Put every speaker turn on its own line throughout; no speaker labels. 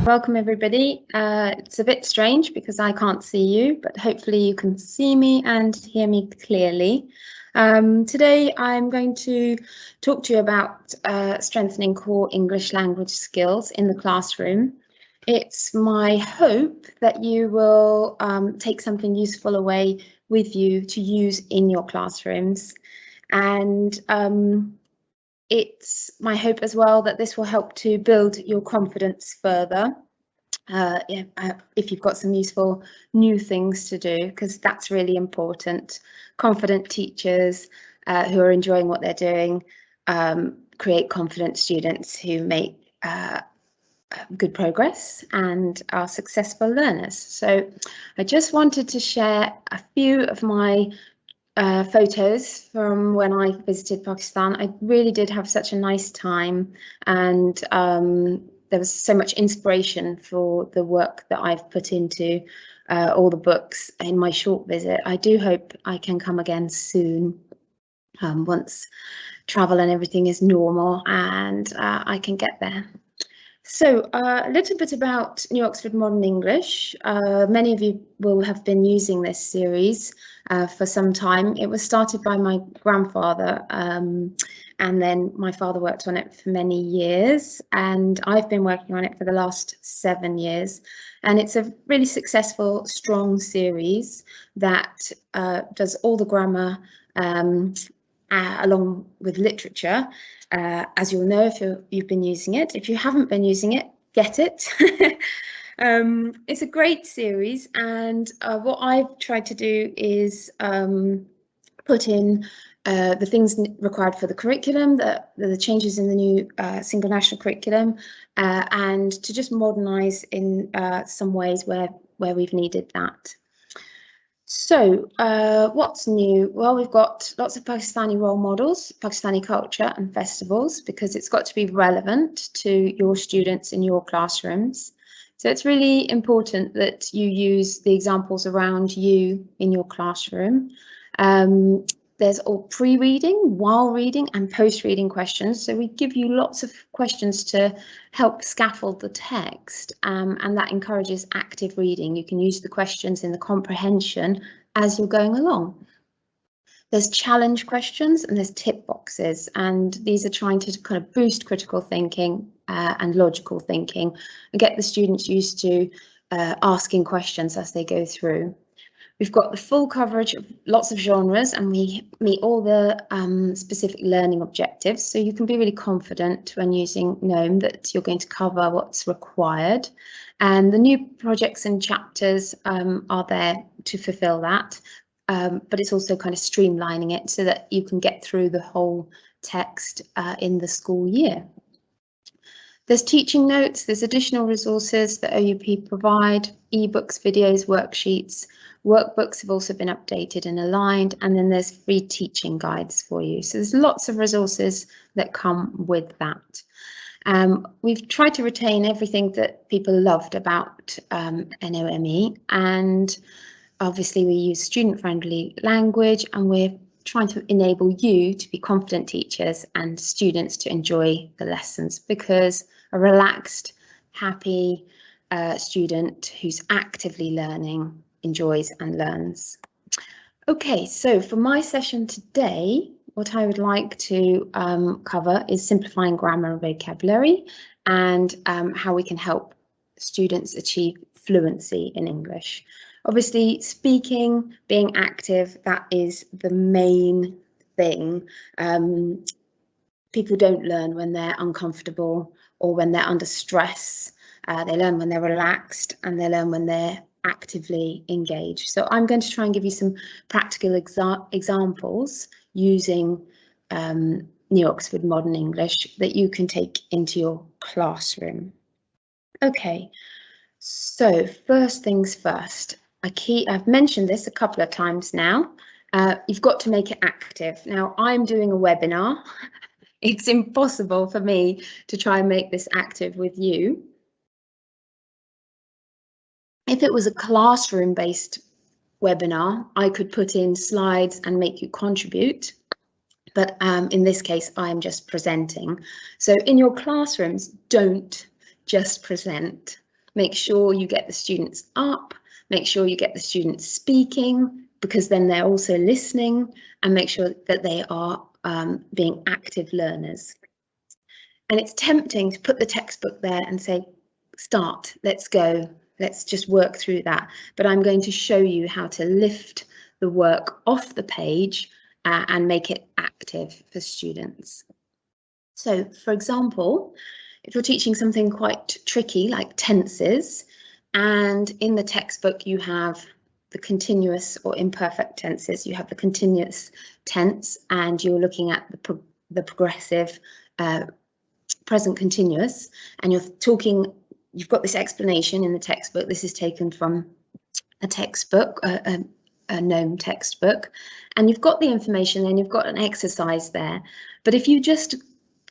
Welcome everybody. It's a bit strange because I can't see you, but hopefully you can see me and hear me clearly. Today I'm going to talk to you about strengthening core English language skills in the classroom. It's my hope that you will take something useful away with you to use in your classrooms, and it's my hope as well that this will help to build your confidence further. If you've got some useful new things to do, because that's really important. Confident teachers who are enjoying what they're doing create confident students who make good progress and are successful learners. So I just wanted to share a few of my photos from when I visited Pakistan. I really did have such a nice time, and there was so much inspiration for the work that I've put into all the books in my short visit. I do hope I can come again soon, once travel and everything is normal and I can get there. So a little bit about New Oxford Modern English. Many of you will have been using this series for some time. It was started by my grandfather, and then my father worked on it for many years, and I've been working on it for the last 7 years. And it's a really successful, strong series that does all the grammar along with literature. As you'll know if you've been using it. If you haven't been using it, get it. It's a great series, and what I've tried to do is put in the things required for the curriculum, the changes in the new single national curriculum, and to just modernise in some ways where we've needed that. So what's new? Well, we've got lots of Pakistani role models, Pakistani culture and festivals, because it's got to be relevant to your students in your classrooms. So it's really important that you use the examples around you in your classroom. There's all pre-reading, while reading and post-reading questions. So we give you lots of questions to help scaffold the text, and that encourages active reading. You can use the questions in the comprehension as you're going along. There's challenge questions and there's tip boxes, and these are trying to kind of boost critical thinking and logical thinking and get the students used to asking questions as they go through. We've got the full coverage of lots of genres, and we meet all the specific learning objectives. So you can be really confident when using NOME that you're going to cover what's required. And the new projects and chapters are there to fulfill that. But it's also kind of streamlining it so that you can get through the whole text in the school year. There's teaching notes, there's additional resources that OUP provide, ebooks, videos, worksheets. Workbooks have also been updated and aligned, and then there's free teaching guides for you. So there's lots of resources that come with that. We've tried to retain everything that people loved about NOME, and obviously we use student-friendly language, and we're trying to enable you to be confident teachers and students to enjoy the lessons, because a relaxed, happy student who's actively learning enjoys and learns. Okay, so for my session today, what I would like to cover is simplifying grammar and vocabulary, and how we can help students achieve fluency in English. Obviously, speaking, being active, that is the main thing. People don't learn when they're uncomfortable or when they're under stress. They learn when they're relaxed, and they learn when they're actively engaged. So I'm going to try and give you some practical examples using New Oxford Modern English that you can take into your classroom. Okay, so first things first. I've mentioned this a couple of times now. You've got to make it active. Now, I'm doing a webinar. It's impossible for me to try and make this active with you. If it was a classroom-based webinar, I could put in slides and make you contribute. But in this case, I am just presenting. So in your classrooms, don't just present. Make sure you get the students up, make sure you get the students speaking, because then they're also listening, and make sure that they are being active learners. And it's tempting to put the textbook there and say, start, let's go, let's just work through that. But I'm going to show you how to lift the work off the page and make it active for students. So, for example, if you're teaching something quite tricky like tenses, and in the textbook you have the continuous or imperfect tenses, you have the continuous tense, and you're looking at the progressive present continuous, and you've got this explanation in the textbook. This is taken from a textbook, a NOME textbook, and you've got the information and you've got an exercise there. But if you just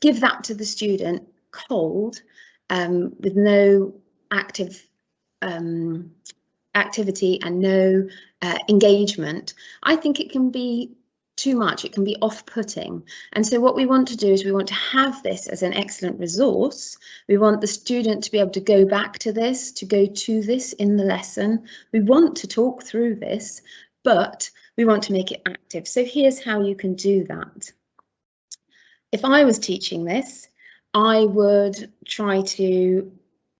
give that to the student cold, with no active activity and no engagement, I think it can be too much. It can be off-putting. And so what we want to do is we want to have this as an excellent resource. We want the student to be able to go back to this, to go to this in the lesson. We want to talk through this, but we want to make it active. So here's how you can do that. If I was teaching this, I would try to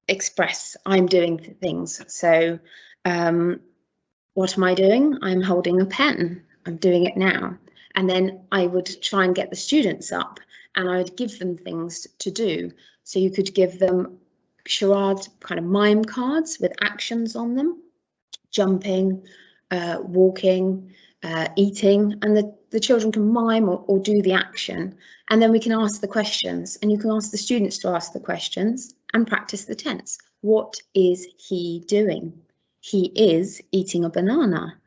express I'm doing things. So what am I doing? I'm holding a pen. I'm doing it now. And then I would try and get the students up and I would give them things to do. So you could give them charade kind of mime cards with actions on them, jumping, walking, eating, and the children can mime or do the action. And then we can ask the questions, and you can ask the students to ask the questions and practice the tense. What is he doing? He is eating a banana.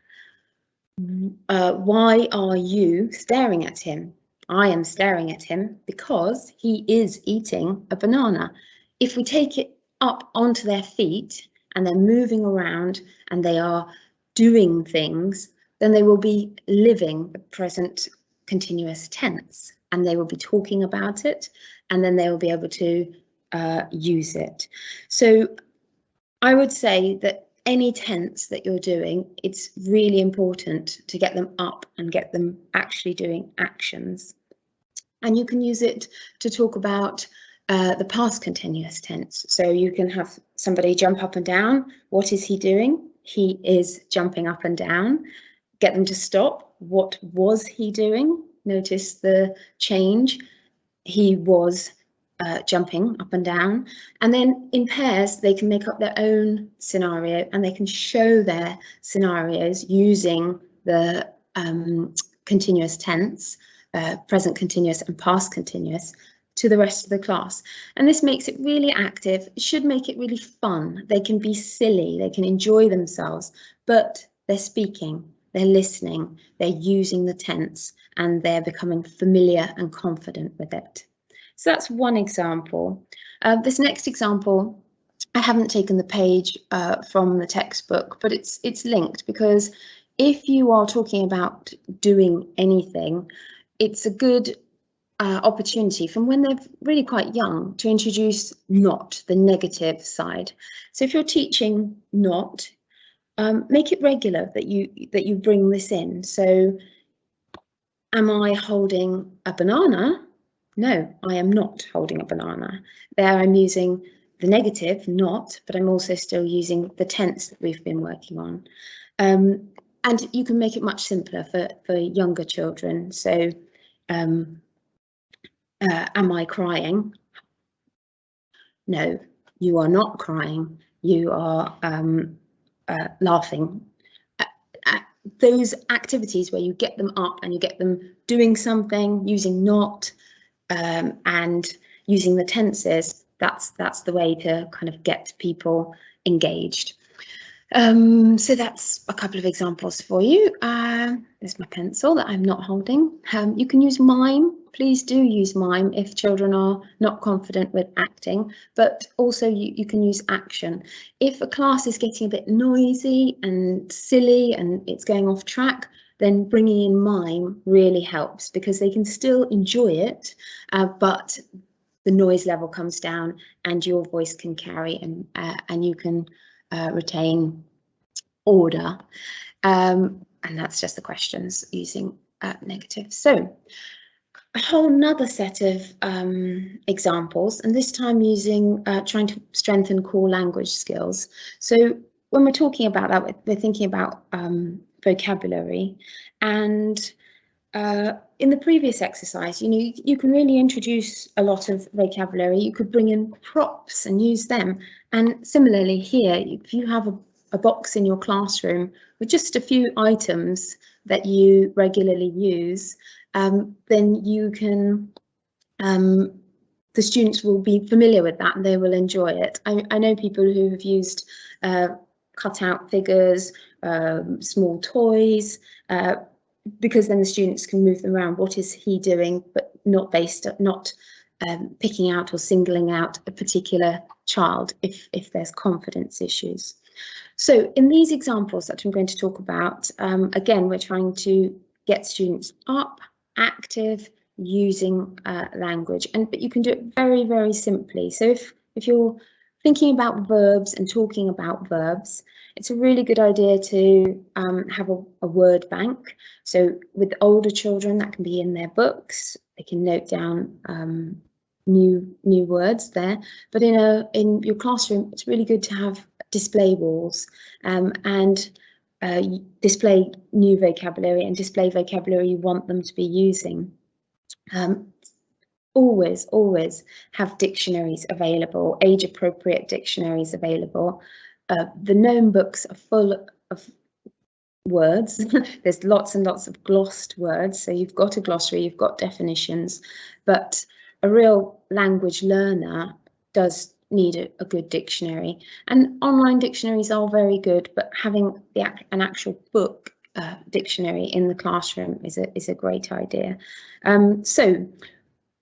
Why are you staring at him? I am staring at him because he is eating a banana. If we take it up onto their feet and they're moving around and they are doing things, then they will be living the present continuous tense, and they will be talking about it, and then they will be able to use it. So I would say that any tense that you're doing, it's really important to get them up and get them actually doing actions. And you can use it to talk about the past continuous tense. So you can have somebody jump up and down. What is he doing? He is jumping up and down. Get them to stop. What was he doing? Notice the change. He was jumping up and down. And then in pairs, they can make up their own scenario and they can show their scenarios using the continuous tense, present continuous and past continuous, to the rest of the class. And this makes it really active. It should make it really fun. They can be silly, they can enjoy themselves, but they're speaking, they're listening, they're using the tense, and they're becoming familiar and confident with it. So that's one example. This next example, I haven't taken the page from the textbook, but it's linked, because if you are talking about doing anything, it's a good opportunity from when they're really quite young to introduce not, the negative side. So if you're teaching not, make it regular that you bring this in. So, am I holding a banana? No, I am not holding a banana. There I'm using the negative, not, but I'm also still using the tense that we've been working on. And you can make it much simpler for younger children. So, am I crying? No, you are not crying. You are laughing. Those activities where you get them up and you get them doing something, using not, and using the tenses, that's the way to kind of get people engaged. So that's a couple of examples for you. There's my pencil that I'm not holding. You can use mime. Please do use mime if children are not confident with acting, but also you can use action. If a class is getting a bit noisy and silly and it's going off track, then bringing in mime really helps, because they can still enjoy it, but the noise level comes down and your voice can carry, and you can retain order. And that's just the questions using negative. So a whole nother set of examples, and this time using trying to strengthen core language skills. So when we're talking about that, we're thinking about vocabulary. And in the previous exercise, you can really introduce a lot of vocabulary. You could bring in props and use them. And similarly here, if you have a box in your classroom with just a few items that you regularly use, then you can, the students will be familiar with that and they will enjoy it. I know people who have used cut-out figures, small toys, because then the students can move them around. What is he doing? But not picking out or singling out a particular child if there's confidence issues. So in these examples that I'm going to talk about, again, we're trying to get students up, active, using language, but you can do it very, very simply. So if you're thinking about verbs and talking about verbs, it's a really good idea to have a word bank. So with older children, that can be in their books. They can note down new words there. But in your classroom, it's really good to have display walls and display new vocabulary and display vocabulary you want them to be using. Always have dictionaries available, age-appropriate dictionaries available. The NOME books are full of words. There's lots and lots of glossed words. So you've got a glossary, you've got definitions, but a real language learner does need a good dictionary. And online dictionaries are very good, but having an actual book dictionary in the classroom is a great idea. So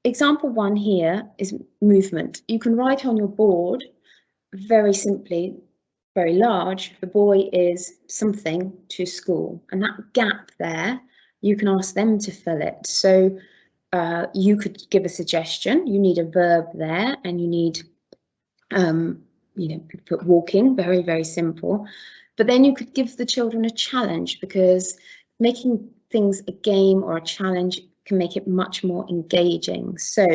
example 1 here is movement. You can write on your board very simply, very large, the boy is something to school, and that gap there, you can ask them to fill it. So you could give a suggestion. You need a verb there, and you need put walking, very, very simple. But then you could give the children a challenge, because making things a game or a challenge can make it much more engaging. So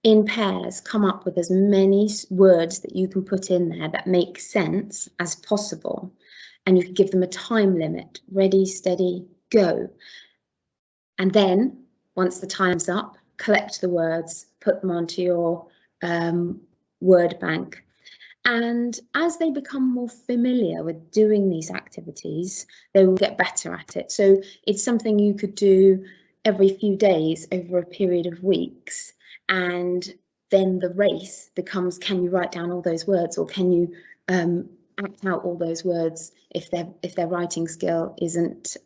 in pairs, come up with as many words that you can put in there that make sense as possible. And you can give them a time limit, ready, steady, go. And then once the time's up, collect the words, put them onto your word bank. And as they become more familiar with doing these activities, they will get better at it. So it's something you could do every few days over a period of weeks. And then the race becomes, can you write down all those words, or can you act out all those words if their writing skill isn't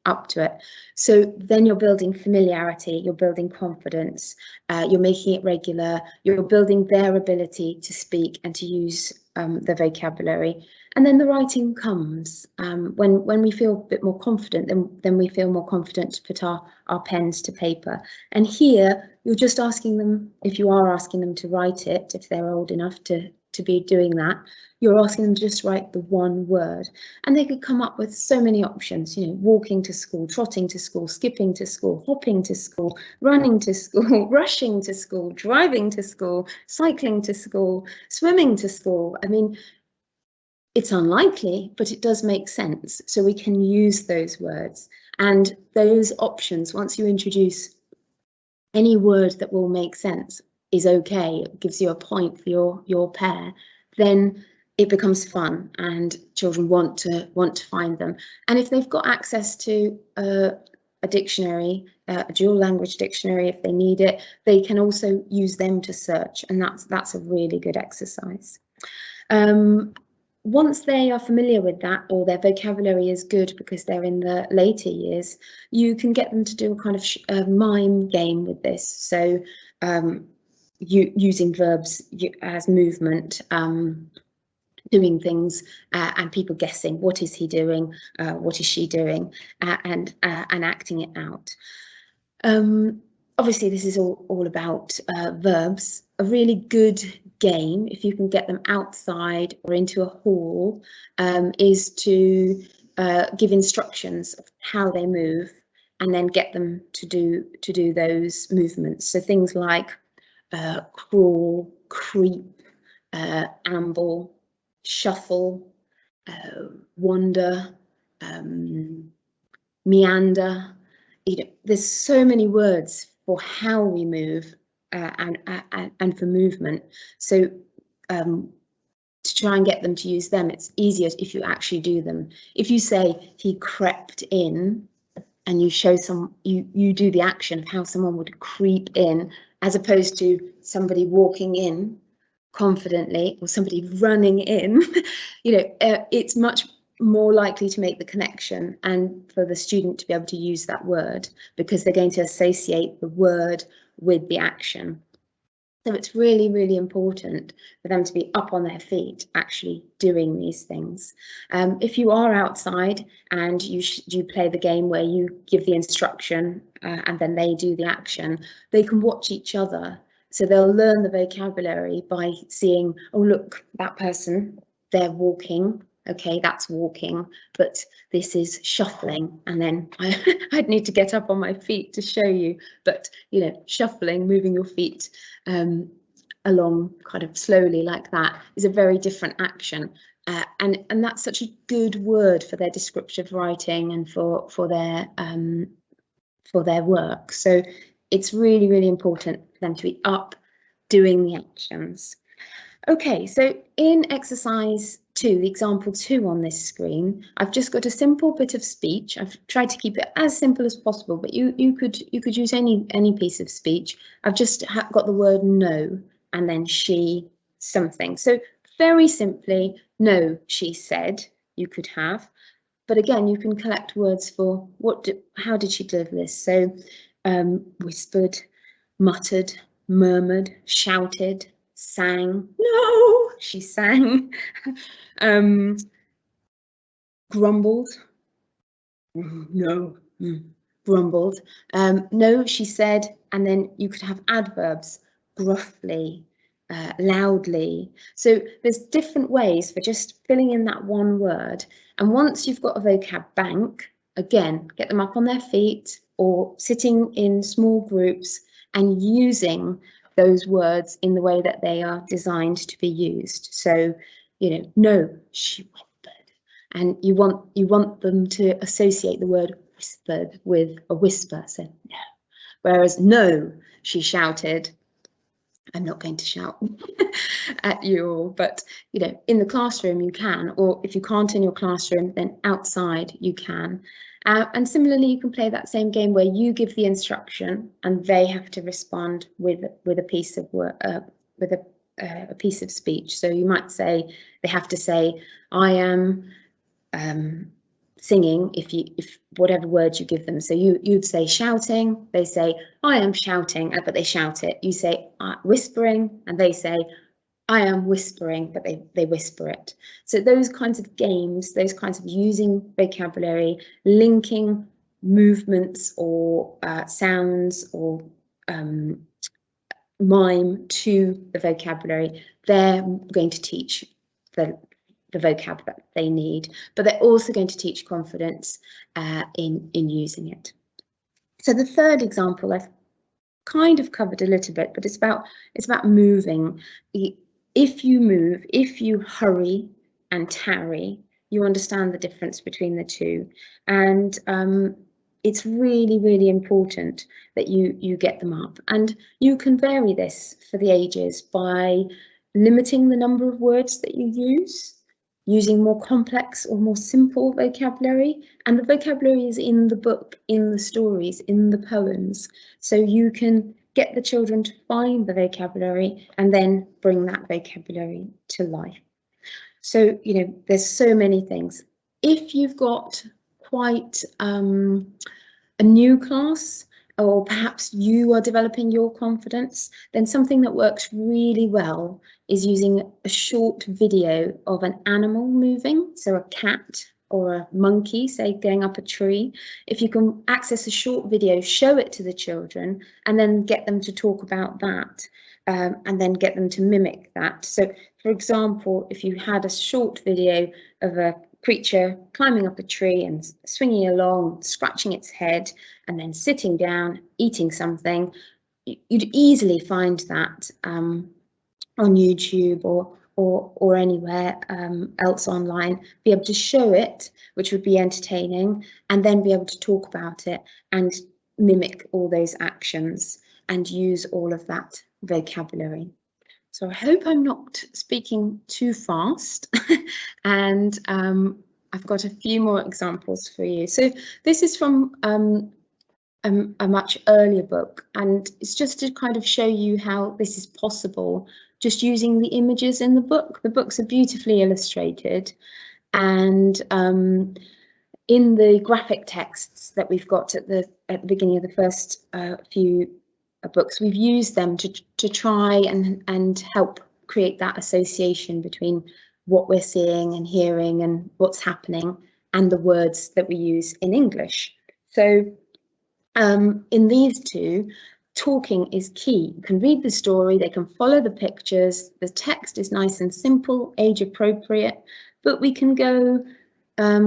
up to it. So then you're building familiarity, you're building confidence, you're making it regular, you're building their ability to speak and to use the vocabulary. And then the writing comes. When we feel a bit more confident, then we feel more confident to put our pens to paper. And here you're just asking them, if you are asking them to write it, if they're old enough to be doing that, you're asking them to just write the one word. And they could come up with so many options, walking to school, trotting to school, skipping to school, hopping to school, running to school, rushing to school, driving to school, cycling to school, swimming to school. I mean, it's unlikely, but it does make sense. So we can use those words and those options. Once you introduce any word that will make sense is okay, it gives you a point for your pair, then it becomes fun and children want to find them. And if they've got access to a dictionary, a dual language dictionary, if they need it, they can also use them to search, and that's a really good exercise. Once they are familiar with that, or their vocabulary is good because they're in the later years, you can get them to do a kind of mime game with this. So using verbs as movement, doing things and people guessing, what is he doing, what is she doing, and acting it out. Obviously, this is all about verbs. a really good game, if you can get them outside or into a hall, is to give instructions of how they move and then get them to do those movements. So things like crawl, creep, amble, shuffle, wander, meander. You know, there's so many words for how we move and for movement. So to try and get them to use them, it's easier if you actually do them. If you say he crept in, and you show you do the action of how someone would creep in, as opposed to somebody walking in confidently or somebody running in, you know, it's much more likely to make the connection and for the student to be able to use that word, because they're going to associate the word with the action. So it's really, really important for them to be up on their feet, actually doing these things. If you are outside and you play the game where you give the instruction and then they do the action, they can watch each other. So they'll learn the vocabulary by seeing, oh, look, that person, they're walking. Okay, that's walking, but this is shuffling. And then I'd need to get up on my feet to show you, but you know, shuffling, moving your feet along kind of slowly like that is a very different action. And that's such a good word for their descriptive writing and for their work. So it's really, really important for them to be up doing the actions. Okay, so in exercise 2, the example 2 on this screen, I've just got a simple bit of speech. I've tried to keep it as simple as possible, but you could use any piece of speech. I've just got the word no and then she something. So very simply, no, she said, you could have. But again, you can collect words for how did she deliver this? So whispered, muttered, murmured, shouted, sang. No, she sang. Grumbled. No, grumbled. No, she said. And then you could have adverbs, gruffly, loudly. So there's different ways for just filling in that one word. And once you've got a vocab bank, again, get them up on their feet or sitting in small groups and using those words in the way that they are designed to be used. So, you know, no, she whispered, and you want them to associate the word whispered with a whisper. So no. Whereas no, she shouted. I'm not going to shout at you all, but you know, in the classroom you can, or if you can't in your classroom, then outside you can. And similarly, you can play that same game where you give the instruction and they have to respond with a piece of work, with a piece of speech. So you might say they have to say, "I am singing." If whatever word you give them, so you'd say shouting, they say I am shouting, but they shout it. You say whispering, and they say I am whispering, but they whisper it. So those kinds of games, those kinds of using vocabulary, linking movements or sounds or mime to the vocabulary, they're going to teach the vocab that they need, but they're also going to teach confidence in using it. So the third example I've kind of covered a little bit, but it's about moving. If you move, if you hurry and tarry, you understand the difference between the two. And it's really, really important that you get them up. And you can vary this for the ages by limiting the number of words that you use, using more complex or more simple vocabulary. And the vocabulary is in the book, in the stories, in the poems. So you can get the children to find the vocabulary and then bring that vocabulary to life. So, you know, there's so many things. If you've got quite a new class, or perhaps you are developing your confidence, then something that works really well is using a short video of an animal moving, so a cat or a monkey, say, going up a tree, if you can access a short video, show it to the children, and then get them to talk about that, and then get them to mimic that. So, for example, if you had a short video of a creature climbing up a tree and swinging along, scratching its head, and then sitting down, eating something, you'd easily find that on YouTube or anywhere else online, be able to show it, which would be entertaining, and then be able to talk about it and mimic all those actions and use all of that vocabulary. So I hope I'm not speaking too fast, and I've got a few more examples for you. So this is from a much earlier book, and it's just to kind of show you how this is possible, just using the images in the book. The books are beautifully illustrated, and in the graphic texts that we've got at the beginning of the first few books, we've used them to try and help create that association between what we're seeing and hearing and what's happening and the words that we use in English. So in these two, talking is key. You can read the story, they can follow the pictures, the text is nice and simple, age appropriate, but we can go,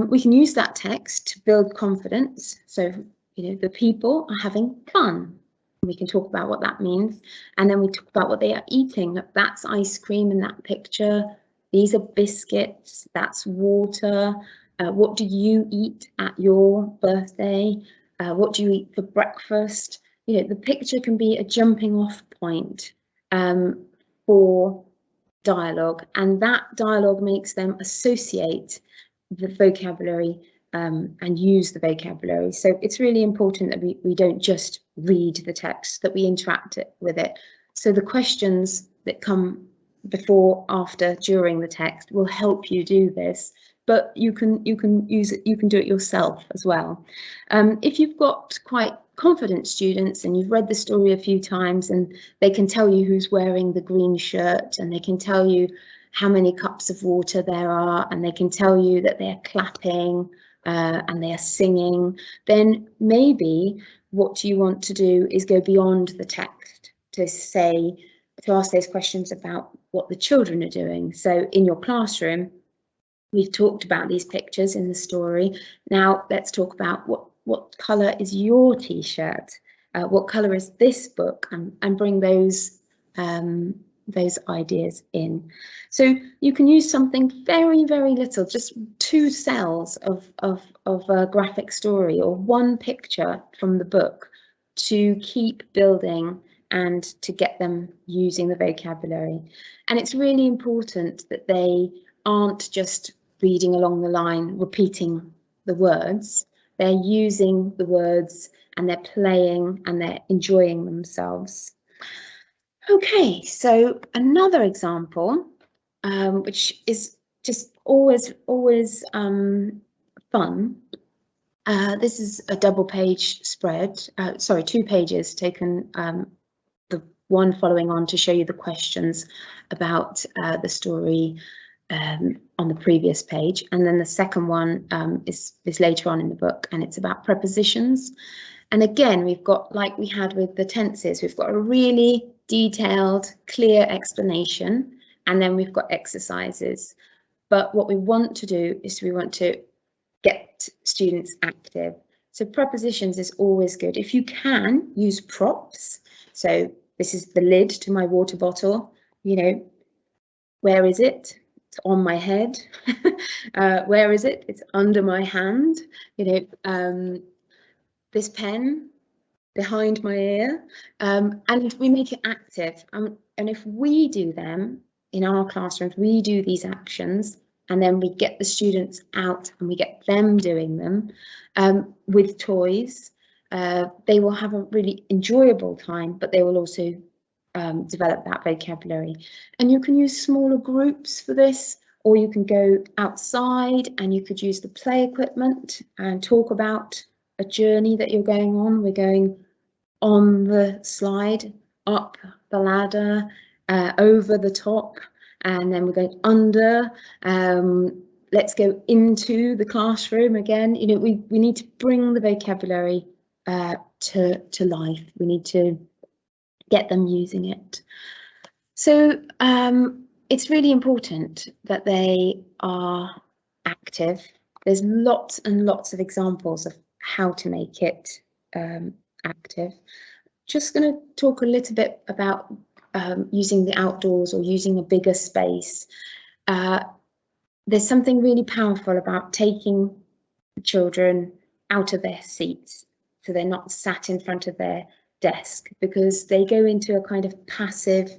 we can use that text to build confidence. So, you know, the people are having fun. We can talk about what that means, and then we talk about what they are eating. That's ice cream in that picture. These are biscuits, that's water. What do you eat at your birthday? What do you eat for breakfast? You know, the picture can be a jumping off point for dialogue, and that dialogue makes them associate the vocabulary and use the vocabulary. So it's really important that we don't just read the text, that we interact with it. So the questions that come before, after, during the text will help you do this, but you can use it, you can do it yourself as well. If you've got quite confident students and you've read the story a few times and they can tell you who's wearing the green shirt, and they can tell you how many cups of water there are, and they can tell you that they're clapping and they are singing, then maybe what you want to do is go beyond the text to ask those questions about what the children are doing. So in your classroom, we've talked about these pictures in the story. Now let's talk about what colour is your t-shirt? What colour is this book? And bring those ideas in. So you can use something very, very little, just 2 cells of a graphic story or 1 picture from the book to keep building and to get them using the vocabulary. And it's really important that they aren't just reading along the line, repeating the words. They're using the words and they're playing and they're enjoying themselves. Okay, so another example, which is just always fun. This is a double-page spread, 2 pages taken, the one following on to show you the questions about the story on the previous page, and then the second one is later on in the book, and it's about prepositions. And again, we've got, like we had with the tenses, we've got a really detailed, clear explanation, and then we've got exercises. But what we want to do is we want to get students active. So prepositions is always good. If you can, use props. So this is the lid to my water bottle. You know, where is it? It's on my head. Where is it? It's under my hand. You know, this pen behind my ear, and we make it active. And if we do them in our classrooms, we do these actions, and then we get the students out and we get them doing them with toys. They will have a really enjoyable time, but they will also develop that vocabulary. And you can use smaller groups for this, or you can go outside and you could use the play equipment and talk about a journey that you're going on. We're going on the slide, up the ladder, over the top, and then we're going under, let's go into the classroom again. You know, we need to bring the vocabulary to life. We need to get them using it. So it's really important that they are active. There's lots and lots of examples of how to make it active. Just going to talk a little bit about using the outdoors or using a bigger space. There's something really powerful about taking the children out of their seats, so they're not sat in front of their desk, because they go into a kind of passive,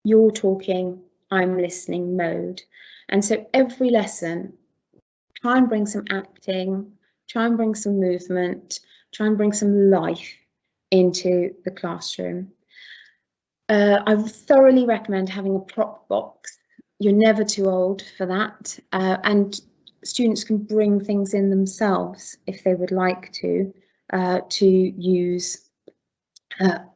you're talking, I'm listening mode. And so every lesson, try and bring some acting, try and bring some movement, try and bring some life into the classroom. I thoroughly recommend having a prop box. You're never too old for that, and students can bring things in themselves if they would like to use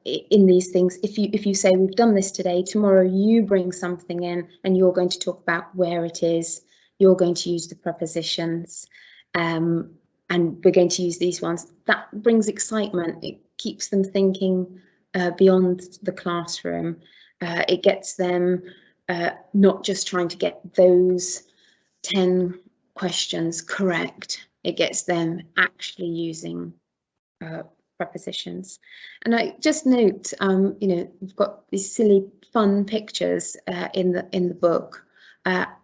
in these things. If you say, we've done this today, tomorrow you bring something in and you're going to talk about where it is, you're going to use the prepositions, and we're going to use these ones. That brings excitement. It keeps them thinking beyond the classroom. It gets them not just trying to get those 10 questions correct. It gets them actually using prepositions. And I just note, you know, we've got these silly fun pictures in the book.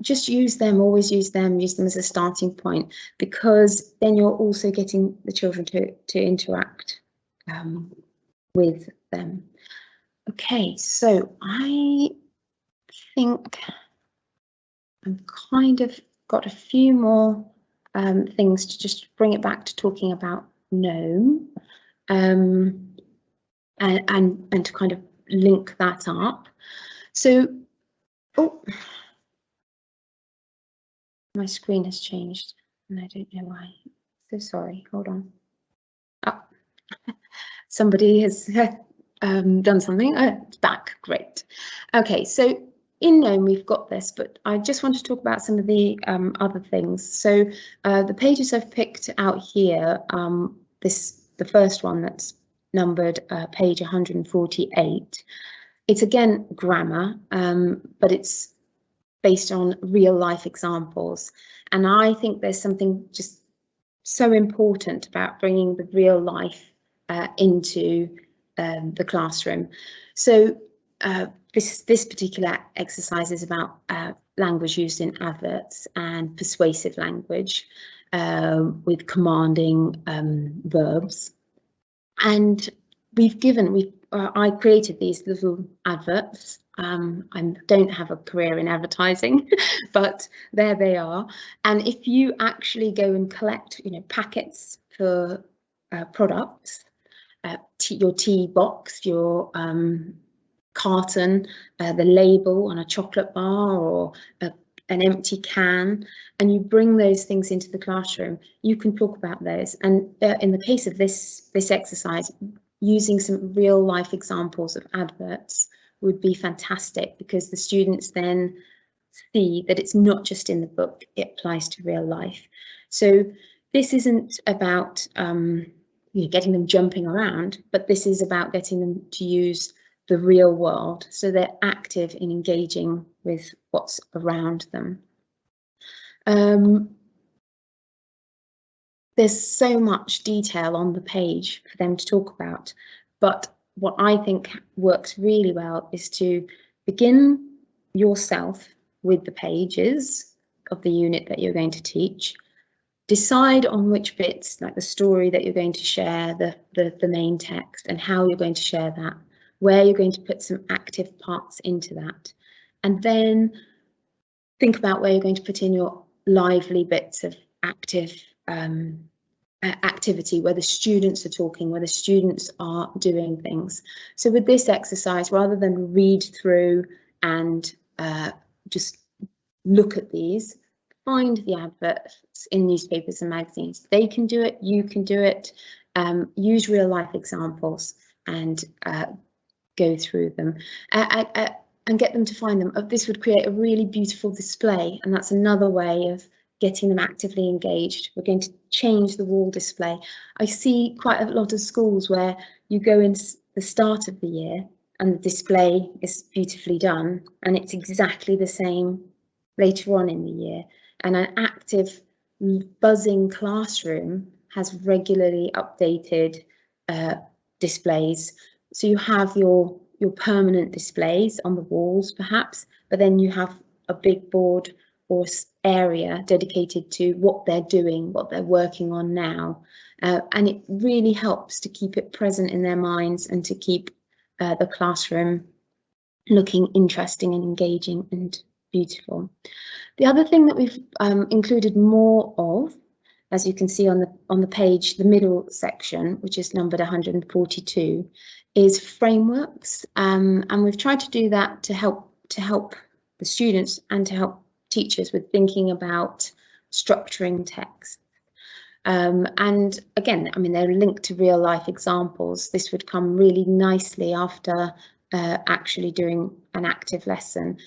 Just use them, always use them as a starting point, because then you're also getting the children to interact with them. Okay, so I think I've kind of got a few more things to just bring it back to talking about NOME, and to kind of link that up. So, oh, my screen has changed and I don't know why. So sorry, hold on. Oh, somebody has done something. It's back, great. Okay, so in NOME we've got this, but I just want to talk about some of the other things. So the pages I've picked out here, the first one that's numbered page 148. It's again grammar, but it's based on real life examples. And I think there's something just so important about bringing the real life into the classroom. So this particular exercise is about language used in adverts and persuasive language with commanding verbs. And I created these little adverts. I don't have a career in advertising, but there they are. And if you actually go and collect, you know, packets for products, your tea box, your carton, the label on a chocolate bar or an empty can, and you bring those things into the classroom, you can talk about those. And in the case of this exercise, using some real life examples of adverts would be fantastic, because the students then see that it's not just in the book, it applies to real life. So this isn't about getting them jumping around, but this is about getting them to use the real world, so they're active in engaging with what's around them. There's so much detail on the page for them to talk about, but what I think works really well is to begin yourself with the pages of the unit that you're going to teach. Decide on which bits, like the story that you're going to share, the main text, and how you're going to share that, where you're going to put some active parts into that. And then think about where you're going to put in your lively bits of active activity, where the students are talking, where the students are doing things. So with this exercise, rather than read through and just look at these, find the adverts in newspapers and magazines. They can do it, you can do it. Use real life examples and go through them and get them to find them. This would create a really beautiful display, and that's another way of getting them actively engaged. We're going to change the wall display. I see quite a lot of schools where you go in the start of the year and the display is beautifully done, and it's exactly the same later on in the year. And an active, buzzing classroom has regularly updated displays. So you have your permanent displays on the walls, perhaps, but then you have a big board or area dedicated to what they're doing, what they're working on now. And it really helps to keep it present in their minds and to keep the classroom looking interesting and engaging and beautiful. The other thing that we've included more of, as you can see on the page, the middle section, which is numbered 142, is frameworks, and we've tried to do that to help the students and to help teachers with thinking about structuring text. And again, I mean, they're linked to real life examples. This would come really nicely after actually doing an active lesson.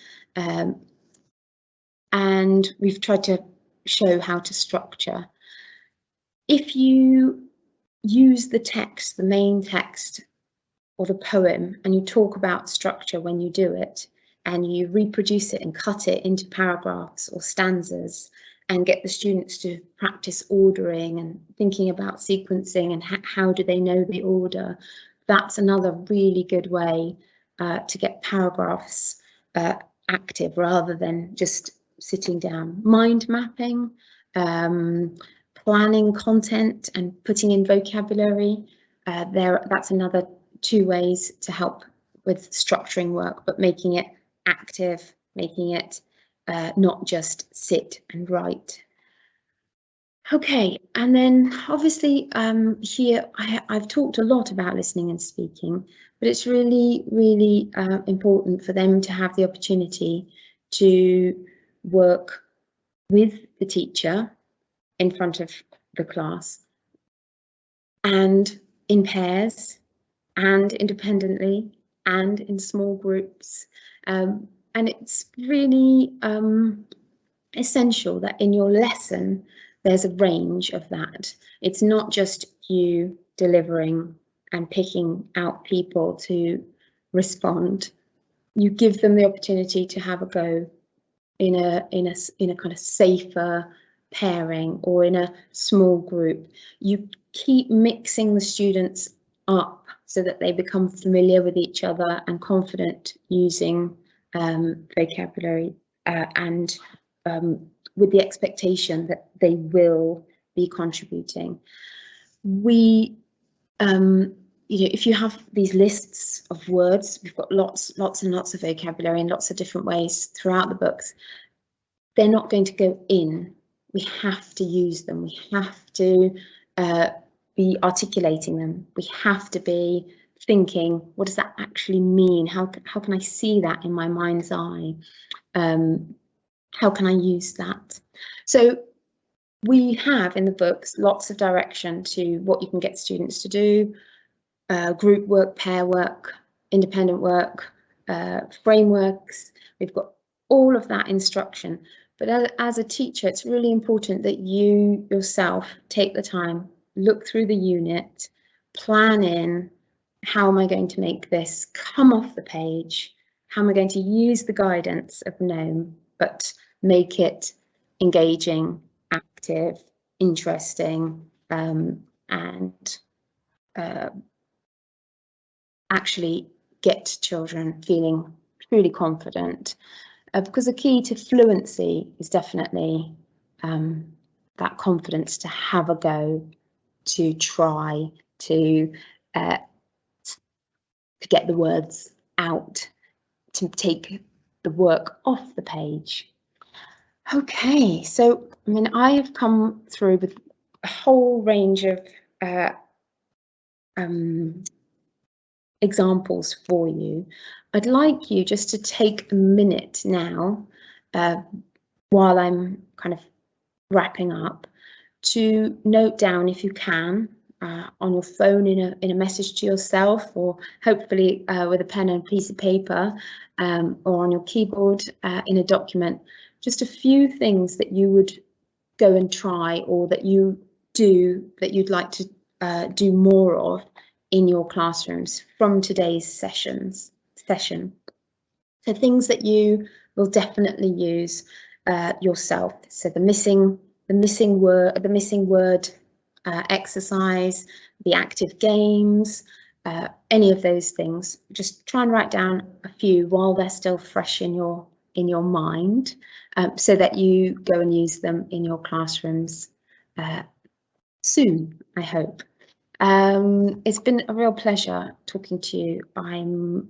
And we've tried to show how to structure. If you use the text, the main text or the poem, and you talk about structure when you do it, and you reproduce it and cut it into paragraphs or stanzas, and get the students to practice ordering and thinking about sequencing and how do they know the order, that's another really good way to get paragraphs active rather than just sitting down. Mind mapping, planning content and putting in vocabulary, that's another 2 ways to help with structuring work, but making it active, making it not just sit and write. Okay, and then obviously here I've talked a lot about listening and speaking, but it's really, really important for them to have the opportunity to work with the teacher in front of the class, and in pairs, and independently, and in small groups. And it's really essential that in your lesson there's a range of that. It's not just you delivering and picking out people to respond. You give them the opportunity to have a go in a kind of safer pairing or in a small group. You keep mixing the students up so that they become familiar with each other and confident using vocabulary and with the expectation that they will be contributing. We, if you have these lists of words, we've got lots and lots of vocabulary in lots of different ways throughout the books. They're not going to go in. We have to use them. We have to be articulating them. We have to be thinking, what does that actually mean? How can I see that in my mind's eye? How can I use that? So we have in the books lots of direction to what you can get students to do, group work, pair work, independent work, frameworks. We've got all of that instruction. But as a teacher, it's really important that you yourself take the time, look through the unit, plan in, how am I going to make this come off the page? How am I going to use the guidance of NOME, but make it engaging, active, interesting, and actually get children feeling truly confident. Because the key to fluency is definitely that confidence to have a go, to try, to get the words out, to take the work off the page. Okay, so I mean, I have come through with a whole range of examples for you. I'd like you just to take a minute now, while I'm kind of wrapping up, to note down, if you can, on your phone in a message to yourself, or hopefully with a pen and a piece of paper, or on your keyboard in a document, just a few things that you would go and try, or that you do, that you'd like to do more of in your classrooms from today's session. So things that you will definitely use yourself. So the missing word exercise, the active games, any of those things. Just try and write down a few while they're still fresh in your mind, so that you go and use them in your classrooms soon, I hope. It's been a real pleasure talking to you. I'm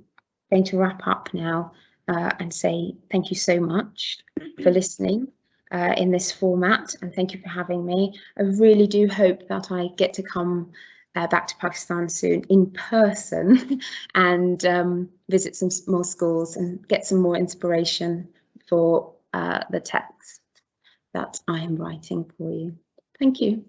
going to wrap up now and say thank you so much for listening in this format, and thank you for having me. I really do hope that I get to come back to Pakistan soon in person and visit some more schools and get some more inspiration for the text that I am writing for you. Thank you.